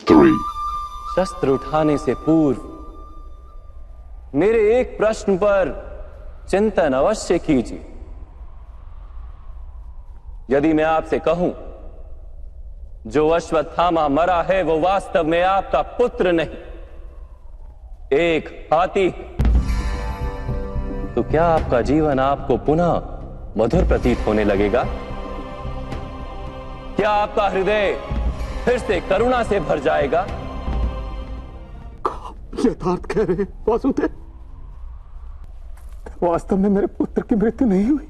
3. शस्त्र उठाने से पूर्व मेरे एक प्रश्न पर चिंतन अवश्य कीजिए। यदि मैं आपसे कहूं जो अश्वत्थामा मरा है वो वास्तव में आपका पुत्र नहीं, एक हाथी, तो क्या आपका जीवन आपको पुनः मधुर प्रतीत होने लगेगा? क्या आपका हृदय फिर से करुणा से भर जाएगा? यथार्थ कह रहे हैं वासुदेव, वास्तव में मेरे पुत्र की मृत्यु नहीं हुई।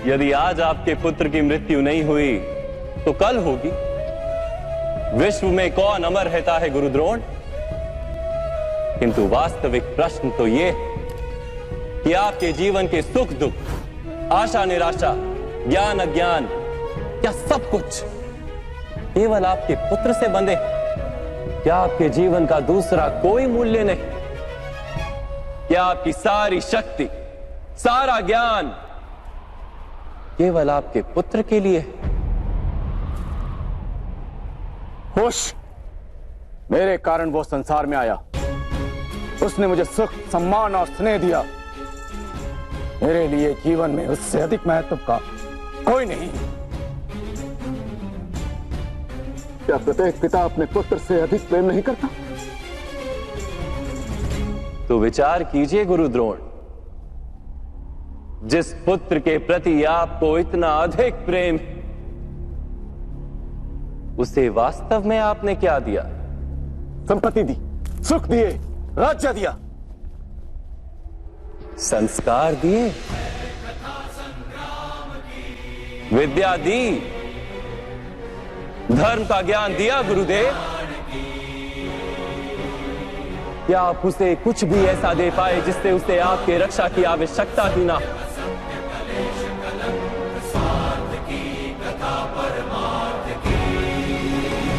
यदि आज आपके पुत्र की मृत्यु नहीं हुई तो कल होगी। विश्व में कौन अमर रहता है गुरुद्रोण? किंतु वास्तविक प्रश्न तो यह है कि आपके जीवन के सुख दुख, आशा निराशा, ज्ञान अज्ञान, क्या सब कुछ केवल आपके पुत्र से बंधे? क्या आपके जीवन का दूसरा कोई मूल्य नहीं? क्या आपकी सारी शक्ति, सारा ज्ञान केवल आपके पुत्र के लिए? होश, मेरे कारण वो संसार में आया। उसने मुझे सुख, सम्मान और स्नेह दिया। मेरे लिए जीवन में उससे अधिक महत्व का कोई नहीं। क्या प्रत्येक पिता अपने पुत्र से अधिक प्रेम नहीं करता? तो विचार कीजिए गुरुद्रोण, जिस पुत्र के प्रति आपको इतना अधिक प्रेम है, उसे वास्तव में आपने क्या दिया? संपत्ति दी, सुख दिए, राज्य दिया, संस्कार दिए, विद्या दी, धर्म का ज्ञान दिया गुरुदेव। क्या आप उसे कुछ भी ऐसा दे पाए जिससे उसे आपके रक्षा की आवश्यकता ही ना हो?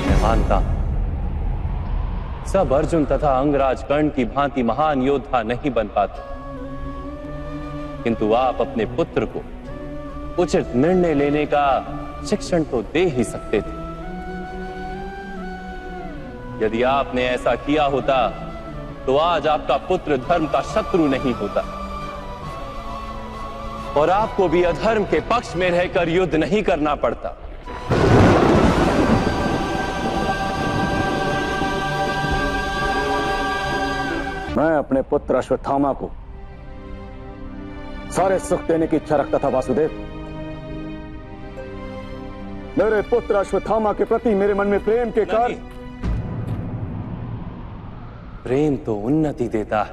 मैं मानता हूं सब अर्जुन तथा अंगराज कर्ण की भांति महान योद्धा नहीं बन पाते, किंतु आप अपने पुत्र को उचित निर्णय लेने का शिक्षण तो दे ही सकते थे। यदि आपने ऐसा किया होता तो आज आपका पुत्र धर्म का शत्रु नहीं होता और आपको भी अधर्म के पक्ष में रहकर युद्ध नहीं करना पड़ता। मैं अपने पुत्र अश्वत्थामा को सारे सुख देने की इच्छा रखता था वासुदेव। मेरे पुत्र अश्वत्थामा के प्रति मेरे मन में प्रेम के कारण। प्रेम तो उन्नति देता है,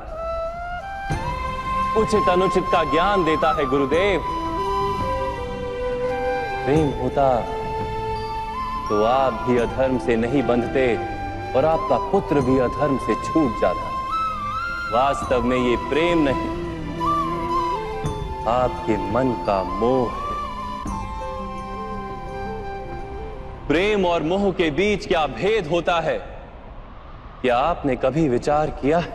उचित अनुचित का ज्ञान देता है गुरुदेव। प्रेम होता तो आप भी अधर्म से नहीं बंधते और आपका पुत्र भी अधर्म से छूट जाता। वास्तव में ये प्रेम नहीं, आपके मन का मोह है। प्रेम और मोह के बीच क्या भेद होता है, क्या आपने कभी विचार किया है?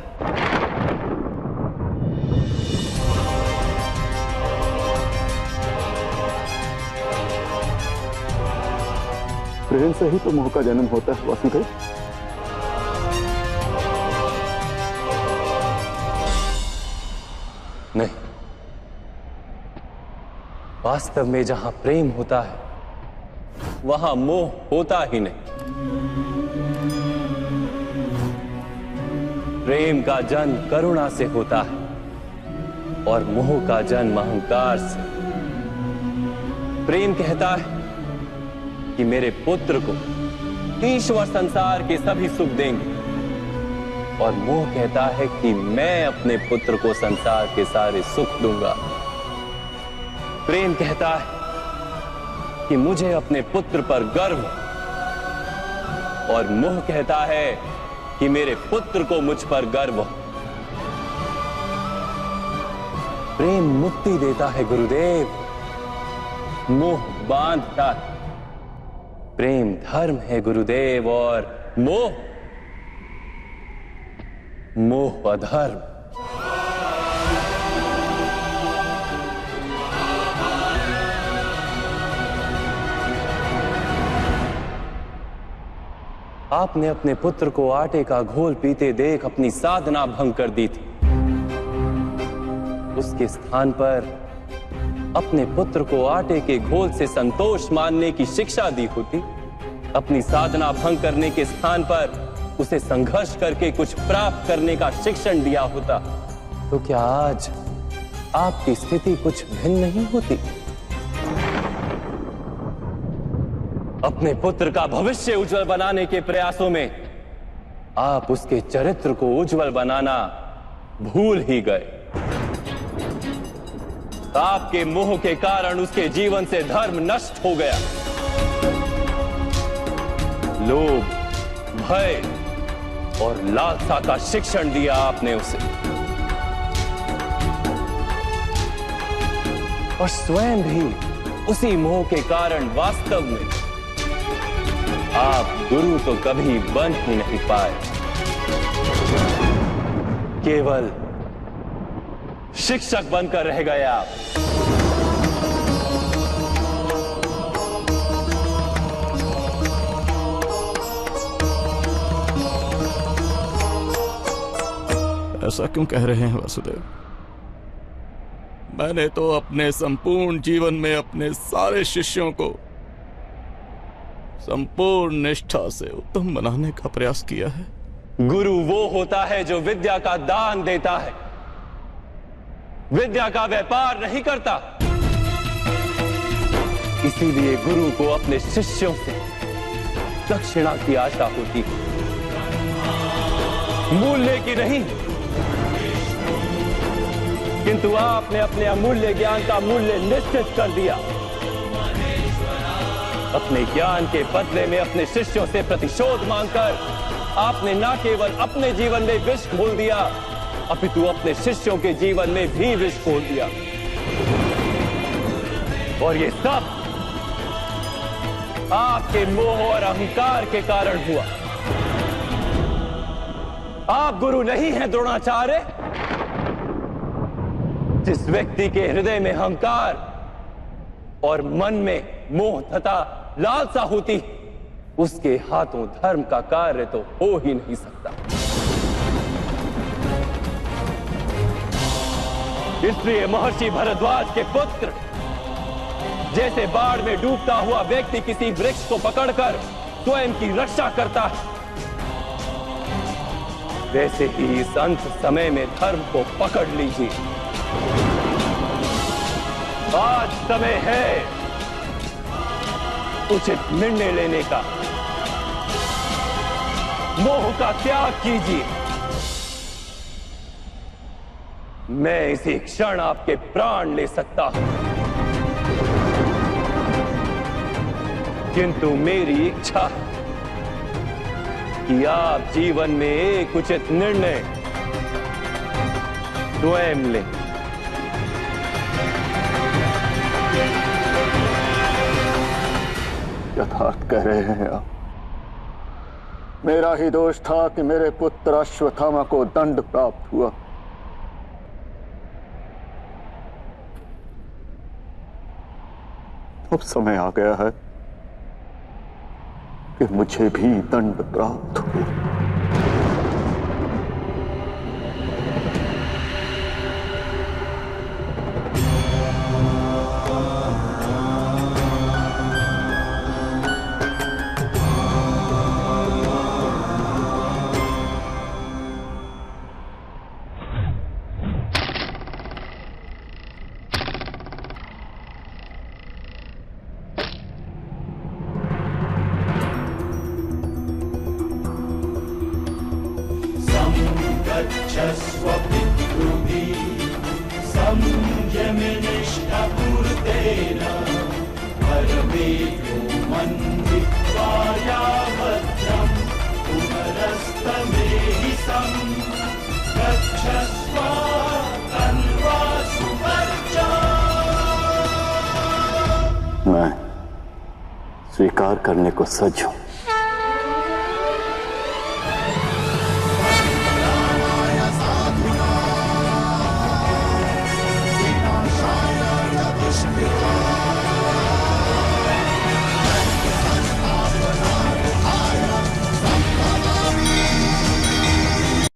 प्रेम से ही तो मोह का जन्म होता है वासुदेव। नहीं, वास्तव में जहां प्रेम होता है वहां मोह होता ही नहीं। प्रेम का जन्म करुणा से होता है और मोह का जन्म अहंकार से। प्रेम कहता है कि मेरे पुत्र को ईश्वर संसार के सभी सुख देंगे और मोह कहता है कि मैं अपने पुत्र को संसार के सारे सुख दूंगा। प्रेम कहता है कि मुझे अपने पुत्र पर गर्व और मोह कहता है कि मेरे पुत्र को मुझ पर गर्व हो। प्रेम मुक्ति देता है गुरुदेव, मोह बांधता है। प्रेम धर्म है गुरुदेव और मोह अधर्म। आपने अपने पुत्र को आटे का घोल पीते देख अपनी साधना भंग कर दी थी। उसके स्थान पर अपने पुत्र को आटे के घोल से संतोष मानने की शिक्षा दी होती। अपनी साधना भंग करने के स्थान पर उसे संघर्ष करके कुछ प्राप्त करने का शिक्षण दिया होता, तो क्या आज आपकी स्थिति कुछ भिन्न नहीं होती? अपने पुत्र का भविष्य उज्जवल बनाने के प्रयासों में आप उसके चरित्र को उज्जवल बनाना भूल ही गए। आपके मोह के कारण उसके जीवन से धर्म नष्ट हो गया। लोभ, भय और लालसा का शिक्षण दिया आपने उसे, और स्वयं भी उसी मोह के कारण वास्तव में आप गुरु तो कभी बन ही नहीं पाए, केवल शिक्षक बनकर रह गए आप। ऐसा क्यों कह रहे हैं वासुदेव? मैंने तो अपने संपूर्ण जीवन में अपने सारे शिष्यों को संपूर्ण निष्ठा से उत्तम बनाने का प्रयास किया है। गुरु वो होता है जो विद्या का दान देता है, विद्या का व्यापार नहीं करता। इसीलिए गुरु को अपने शिष्यों से दक्षिणा की आशा होती है, मूल्य की नहीं। किंतु आपने अपने अमूल्य ज्ञान का मूल्य निश्चित कर दिया। अपने ज्ञान के बदले में अपने शिष्यों से प्रतिशोध मांगकर आपने न केवल अपने जीवन में विष घोल दिया, अपितु अपने शिष्यों के जीवन में भी विष घोल दिया। और ये सब आपके मोह और अहंकार के कारण हुआ। आप गुरु नहीं हैं द्रोणाचार्य। जिस व्यक्ति के हृदय में अहंकार और मन में मोह तथा लालसा होती, उसके हाथों धर्म का कार्य तो हो ही नहीं सकता। इसलिए महर्षि भरद्वाज के पुत्र जैसे बाढ़ में डूबता हुआ व्यक्ति किसी वृक्ष को पकड़कर स्वयं की रक्षा करता है, वैसे ही इस अंत समय में धर्म को पकड़ लीजिए। आज समय है उचित निर्णय लेने का। मोह का त्याग कीजिए। मैं इसी क्षण आपके प्राण ले सकता हूं, किंतु मेरी इच्छा है कि आप जीवन में एक उचित निर्णय स्वयं लें। यथार्थ कह रहे हैं आप। मेरा ही दोष था कि मेरे पुत्र अश्वत्थामा को दंड प्राप्त हुआ। अब समय आ गया है कि मुझे भी दंड प्राप्त हो। मैं स्वीकार करने को सज्ज हूं।